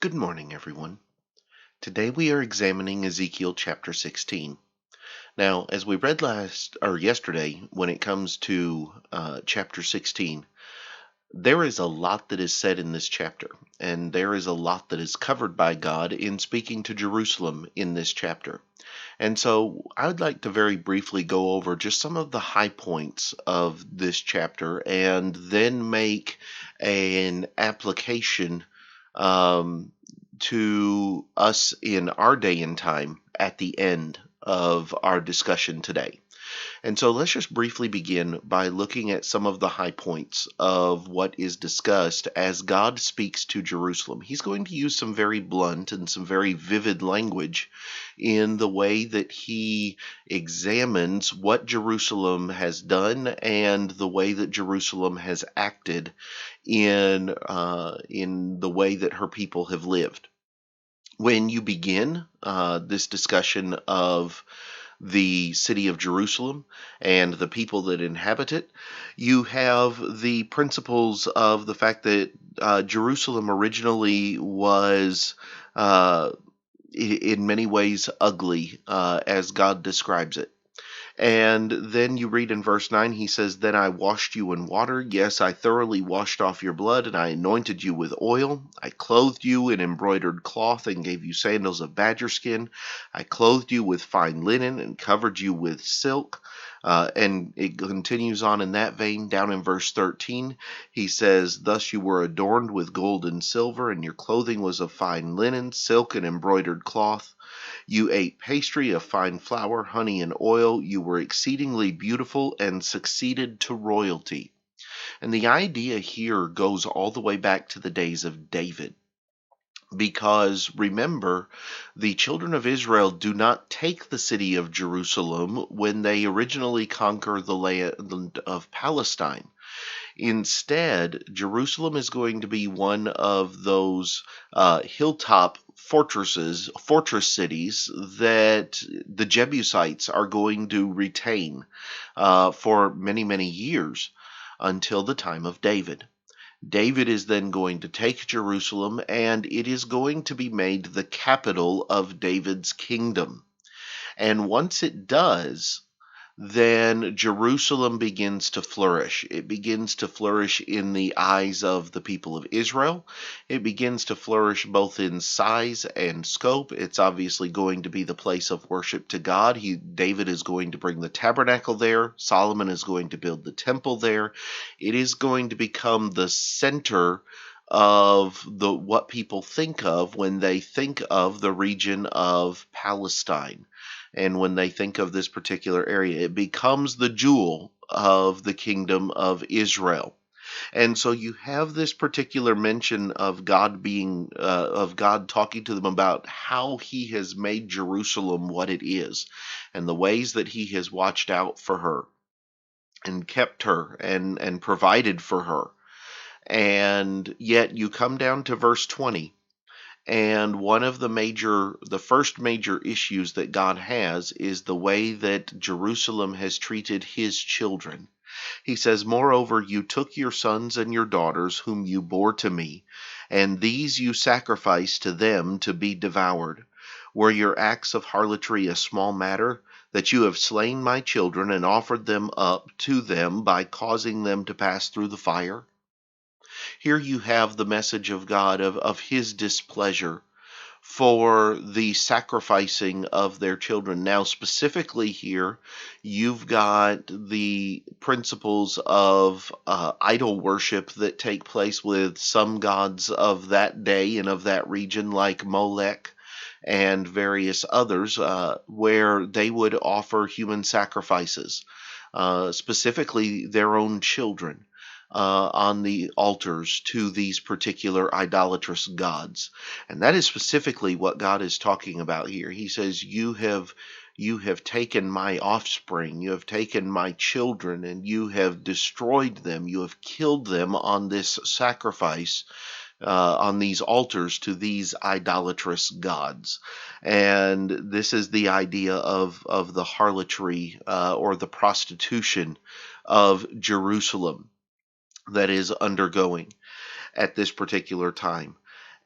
Good morning, everyone. Today we are examining Ezekiel chapter 16. Now, as we read yesterday, when it comes to chapter 16, there is a lot that is said in this chapter, and there is a lot that is covered by God in speaking to Jerusalem in this chapter. And so I would like to very briefly go over just some of the high points of this chapter and then make an application um, to us in our day and time at the end of our discussion today. And so let's just briefly begin by looking at some of the high points of what is discussed as God speaks to Jerusalem. He's going to use some very blunt and some very vivid language in the way that he examines what Jerusalem has done and the way that Jerusalem has acted in the way that her people have lived. When you begin this discussion of the city of Jerusalem and the people that inhabit it, you have the principles of the fact that Jerusalem originally was, in many ways, ugly, as God describes it. And then you read in verse 9, he says, "Then I washed you in water. Yes, I thoroughly washed off your blood, and I anointed you with oil. I clothed you in embroidered cloth and gave you sandals of badger skin. I clothed you with fine linen and covered you with silk." And it continues on in that vein. Down in verse 13, he says, "Thus you were adorned with gold and silver, and your clothing was of fine linen, silk, and embroidered cloth. You ate pastry of fine flour, honey, and oil. You were exceedingly beautiful and succeeded to royalty." And the idea here goes all the way back to the days of David. Because remember, the children of Israel do not take the city of Jerusalem when they originally conquer the land of Palestine. Instead, Jerusalem is going to be one of those hilltop fortress cities that the Jebusites are going to retain for many, many years until the time of David. David is then going to take Jerusalem, and it is going to be made the capital of David's kingdom. And once it does, then Jerusalem begins to flourish. It begins to flourish in the eyes of the people of Israel. It begins to flourish both in size and scope. It's obviously going to be the place of worship to God. David is going to bring the tabernacle there. Solomon is going to build the temple there. It is going to become the center of what people think of when they think of the region of Palestine. And when they think of this particular area, it becomes the jewel of the kingdom of Israel. And so you have this particular mention of of God talking to them about how he has made Jerusalem what it is and the ways that he has watched out for her and kept her and provided for her. And yet you come down to verse 20. And one of the first major issues that God has is the way that Jerusalem has treated his children. He says, "Moreover, you took your sons and your daughters, whom you bore to me, and these you sacrificed to them to be devoured. Were your acts of harlotry a small matter, that you have slain my children and offered them up to them by causing them to pass through the fire?" Here you have the message of God of his displeasure for the sacrificing of their children. Now, specifically here, you've got the principles of idol worship that take place with some gods of that day and of that region, like Molech and various others, where they would offer human sacrifices, specifically their own children, on the altars to these particular idolatrous gods. And that is specifically what God is talking about here. He says, you have taken my offspring, you have taken my children, and you have destroyed them, you have killed them on this sacrifice, on these altars to these idolatrous gods. And this is the idea of the harlotry, or the prostitution of Jerusalem that is undergoing at this particular time.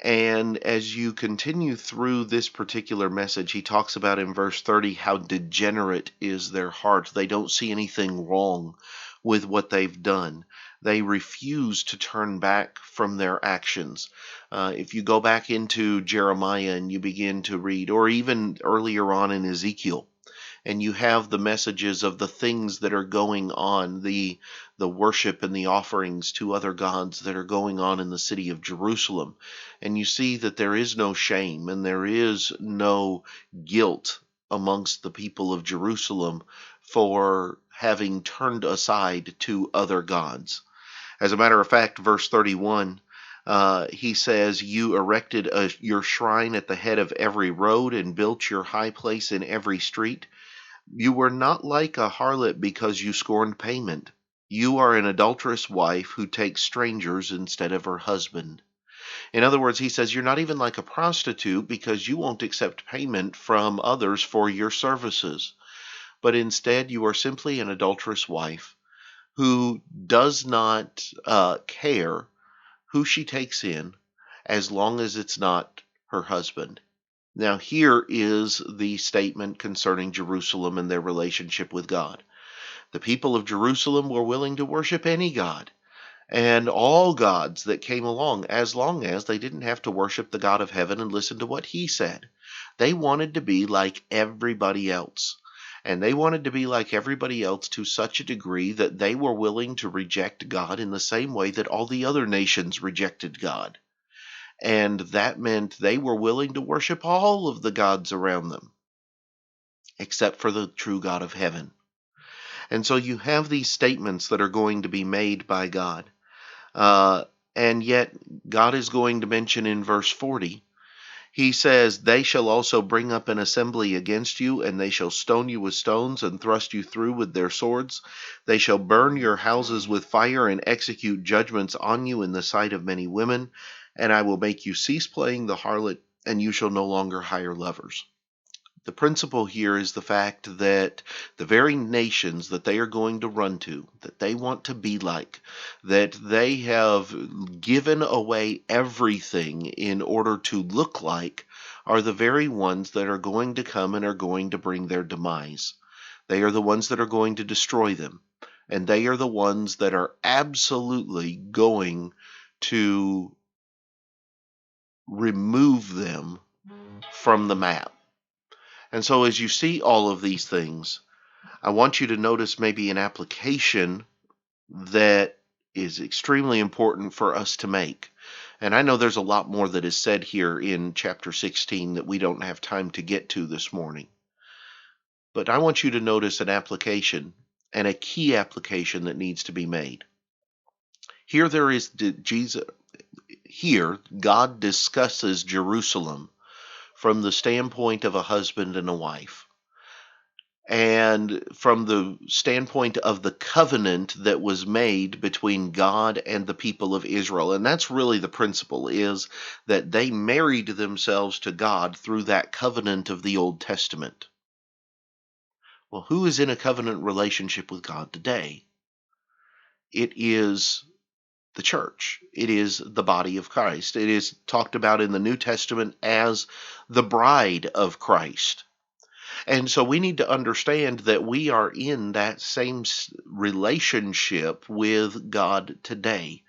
And as you continue through this particular message, he talks about in verse 30 how degenerate is their heart. They don't see anything wrong with what they've done. They refuse to turn back from their actions. If you go back into Jeremiah and you begin to read, or even earlier on in Ezekiel, and you have the messages of the things that are going on, the worship and the offerings to other gods that are going on in the city of Jerusalem, and you see that there is no shame and there is no guilt amongst the people of Jerusalem for having turned aside to other gods. As a matter of fact, verse 31, he says, "You erected your shrine at the head of every road and built your high place in every street. You were not like a harlot because you scorned payment. You are an adulterous wife who takes strangers instead of her husband." In other words, he says, you're not even like a prostitute because you won't accept payment from others for your services. But instead, you are simply an adulterous wife who does not care who she takes in as long as it's not her husband. Now, here is the statement concerning Jerusalem and their relationship with God. The people of Jerusalem were willing to worship any god and all gods that came along, as long as they didn't have to worship the God of heaven and listen to what he said. They wanted to be like everybody else. And they wanted to be like everybody else to such a degree that they were willing to reject God in the same way that all the other nations rejected God. And that meant they were willing to worship all of the gods around them, except for the true God of heaven. And so you have these statements that are going to be made by God. And yet God is going to mention in verse 40, he says, "They shall also bring up an assembly against you, and they shall stone you with stones and thrust you through with their swords. They shall burn your houses with fire and execute judgments on you in the sight of many women. And I will make you cease playing the harlot, and you shall no longer hire lovers." The principle here is the fact that the very nations that they are going to run to, that they want to be like, that they have given away everything in order to look like, are the very ones that are going to come and are going to bring their demise. They are the ones that are going to destroy them. And they are the ones that are absolutely going to remove them from the map. And so as you see all of these things, I want you to notice maybe an application that is extremely important for us to make. And I know there's a lot more that is said here in chapter 16 that we don't have time to get to this morning. But I want you to notice an application and a key application that needs to be made. Here there is Jesus. Here God discusses Jerusalem from the standpoint of a husband and a wife, and from the standpoint of the covenant that was made between God and the people of Israel. And that's really the principle, is that they married themselves to God through that covenant of the Old Testament. Well, who is in a covenant relationship with God today? It is the church. It is the body of Christ. It is talked about in the New Testament as the bride of Christ. And so we need to understand that we are in that same relationship with God today.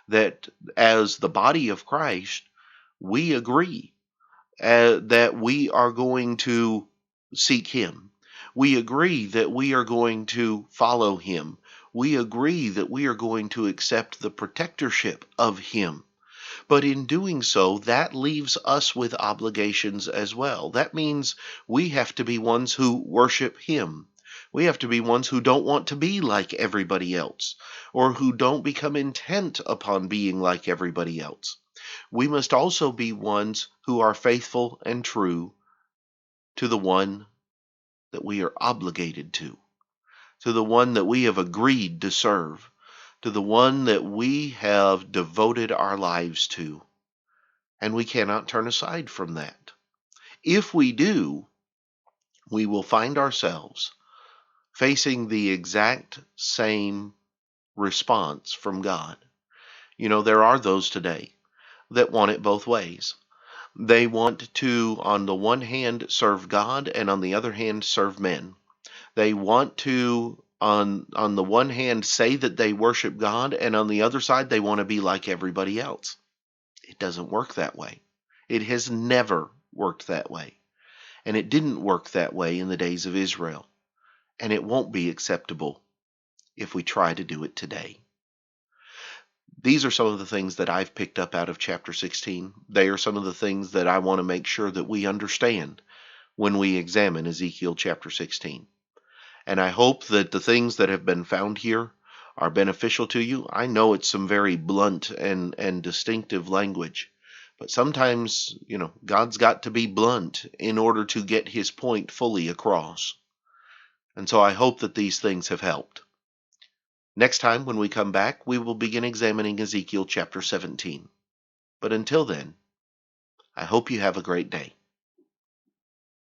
That as the body of Christ, we agree that we are going to seek Him. We agree that we are going to follow Him. We agree that we are going to accept the protectorship of Him. But in doing so, that leaves us with obligations as well. That means we have to be ones who worship Him. We have to be ones who don't want to be like everybody else, or who don't become intent upon being like everybody else. We must also be ones who are faithful and true to the one that we are obligated to the one that we have agreed to serve, to the one that we have devoted our lives to. And we cannot turn aside from that. If we do, we will find ourselves facing the exact same response from God. You know, there are those today that want it both ways. They want to, on the one hand, serve God, and on the other hand, serve men. They want to, on the one hand, say that they worship God, and on the other side, they want to be like everybody else. It doesn't work that way. It has never worked that way. And it didn't work that way in the days of Israel. And it won't be acceptable if we try to do it today. These are some of the things that I've picked up out of chapter 16. They are some of the things that I want to make sure that we understand when we examine Ezekiel chapter 16. And I hope that the things that have been found here are beneficial to you. I know it's some very blunt and distinctive language, but sometimes, God's got to be blunt in order to get his point fully across. And so I hope that these things have helped. Next time when we come back, we will begin examining Ezekiel chapter 17. But until then, I hope you have a great day.